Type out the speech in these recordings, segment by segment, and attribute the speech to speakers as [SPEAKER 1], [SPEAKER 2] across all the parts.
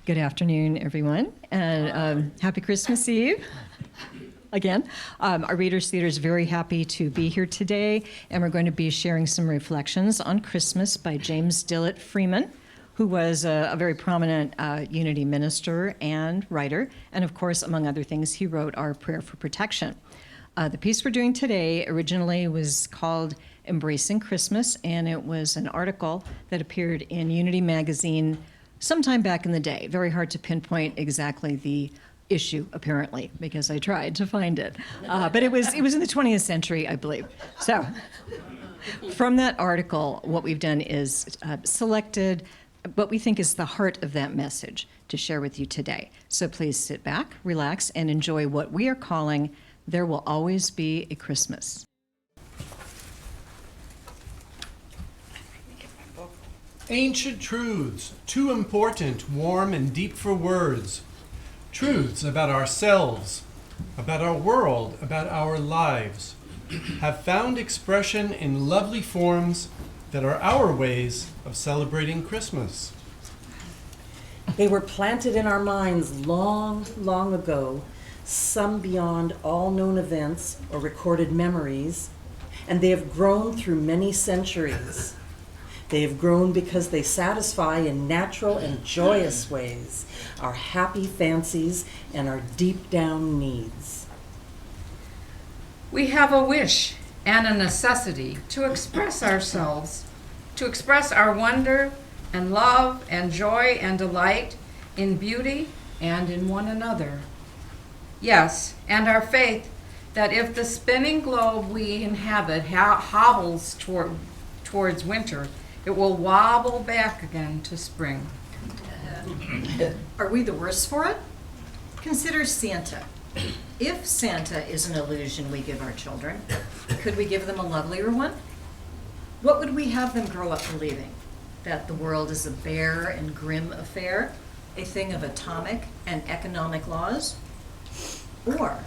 [SPEAKER 1] Good afternoon, everyone, and happy Christmas Eve. Again, our Readers Theater is very happy to be here today, and we're going to be sharing some reflections on Christmas by James Dillett Freeman, who was a very prominent Unity minister and writer, and of course, among other things, he wrote our Prayer for Protection. The piece we're doing today originally was called Embracing Christmas, and it was an article that appeared in Unity magazine sometime back in the day. Very hard to pinpoint exactly the issue, apparently, because I tried to find it. But it was in the 20th century, I believe. So from that article, what we've done is selected what we think is the heart of that message to share with you today. So please sit back, relax, and enjoy what we are calling There Will Always Be a Christmas.
[SPEAKER 2] Ancient truths, too important, warm, and deep for words. Truths about ourselves, about our world, about our lives, have found expression in lovely forms that are our ways of celebrating Christmas.
[SPEAKER 3] They were planted in our minds long, long ago, some beyond all known events or recorded memories, and they have grown through many centuries. They have grown because they satisfy in natural and joyous ways our happy fancies and our deep down needs.
[SPEAKER 4] We have a wish and a necessity to express ourselves, to express our wonder and love and joy and delight in beauty and in one another. Yes, and our faith that if the spinning globe we inhabit hobbles towards winter, it will wobble back again to spring.
[SPEAKER 1] Are we the worse for it? Consider Santa. If Santa is an illusion we give our children, could we give them a lovelier one? What would we have them grow up believing? That the world is a bare and grim affair, a thing of atomic and economic laws? Or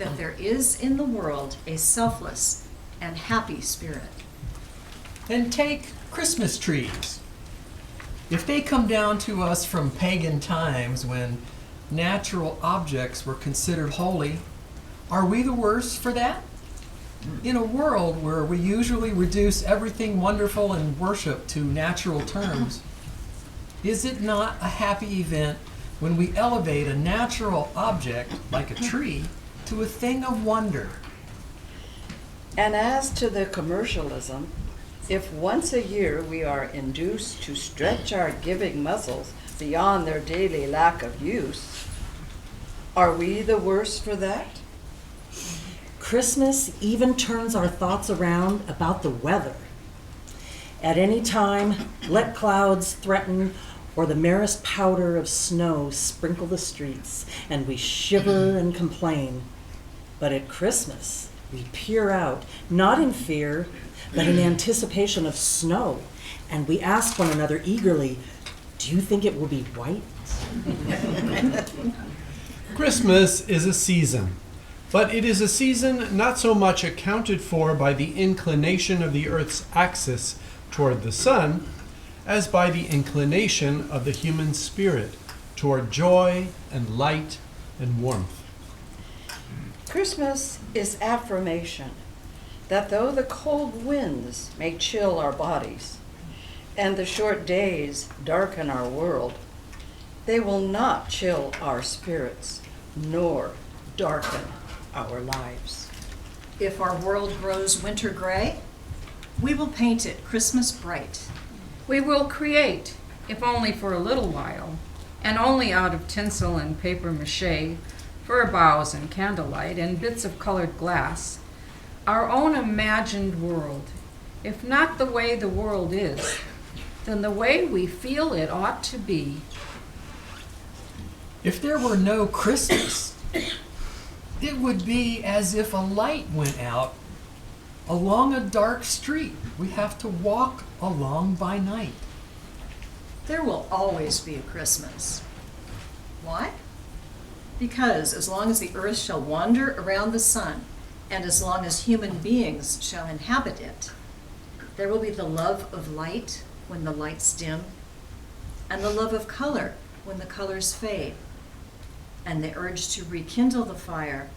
[SPEAKER 1] that there is in the world a selfless and happy spirit?
[SPEAKER 5] And take Christmas trees. If they come down to us from pagan times when natural objects were considered holy, are we the worse for that? In a world where we usually reduce everything wonderful in worship to natural terms, is it not a happy event when we elevate a natural object, like a tree, to a thing of wonder?
[SPEAKER 6] And as to the commercialism, if once a year we are induced to stretch our giving muscles beyond their daily lack of use, are we the worse for that?
[SPEAKER 3] Christmas even turns our thoughts around about the weather. At any time, let clouds threaten or the merest powder of snow sprinkle the streets, and we shiver and complain. But at Christmas, we peer out, not in fear, but in anticipation of snow, and we ask one another eagerly, do you think it will be white?
[SPEAKER 2] Christmas is a season, but it is a season not so much accounted for by the inclination of the Earth's axis toward the sun, as by the inclination of the human spirit toward joy and light and warmth.
[SPEAKER 6] Christmas is affirmation that though the cold winds may chill our bodies and the short days darken our world, they will not chill our spirits nor darken our lives.
[SPEAKER 1] If our world grows winter gray, we will paint it Christmas bright.
[SPEAKER 4] We will create, if only for a little while, and only out of tinsel and paper mache, fir boughs and candlelight, and bits of colored glass, our own imagined world, if not the way the world is, then the way we feel it ought to be.
[SPEAKER 5] If there were no Christmas, it would be as if a light went out along a dark street we have to walk along by night.
[SPEAKER 1] There will always be a Christmas. Why? Because as long as the earth shall wander around the sun, and as long as human beings shall inhabit it, There will be the love of light when the lights dim, and the love of color when the colors fade, and the urge to rekindle the fire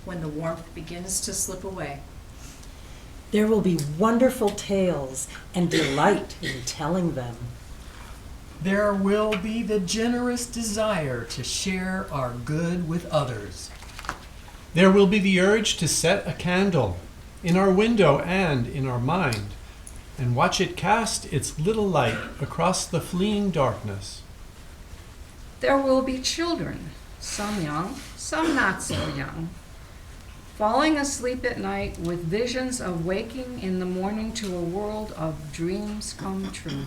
[SPEAKER 1] when the warmth begins to slip away.
[SPEAKER 3] There will be wonderful tales and delight in telling them.
[SPEAKER 5] There will be the generous desire to share our good with others.
[SPEAKER 2] There will be the urge to set a candle in our window and in our mind, and watch it cast its little light across the fleeing darkness.
[SPEAKER 4] There will be children, some young, some not so young, falling asleep at night with visions of waking in the morning to a world of dreams come true.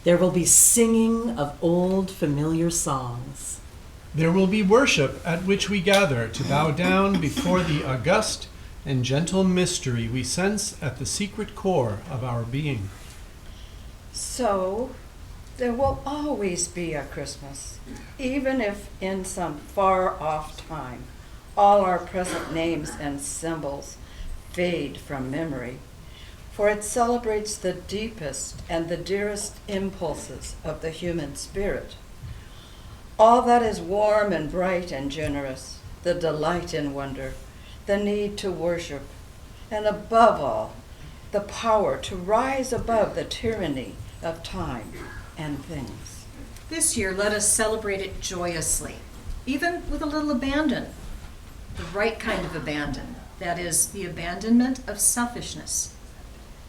[SPEAKER 3] There will be singing of old familiar songs.
[SPEAKER 2] There will be worship at which we gather to bow down before the august and gentle mystery we sense at the secret core of our being.
[SPEAKER 6] So, there will always be a Christmas, even if in some far-off time all our present names and symbols fade from memory, for it celebrates the deepest and the dearest impulses of the human spirit. All that is warm and bright and generous, the delight in wonder, the need to worship, and above all, the power to rise above the tyranny of time and things.
[SPEAKER 1] This year, let us celebrate it joyously, even with a little abandon, the right kind of abandon, that is, the abandonment of selfishness,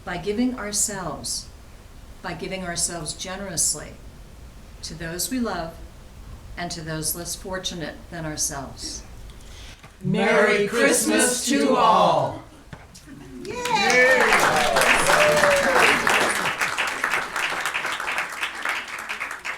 [SPEAKER 1] by giving ourselves generously to those we love and to those less fortunate than ourselves.
[SPEAKER 5] Merry Christmas to all!
[SPEAKER 1] Yay!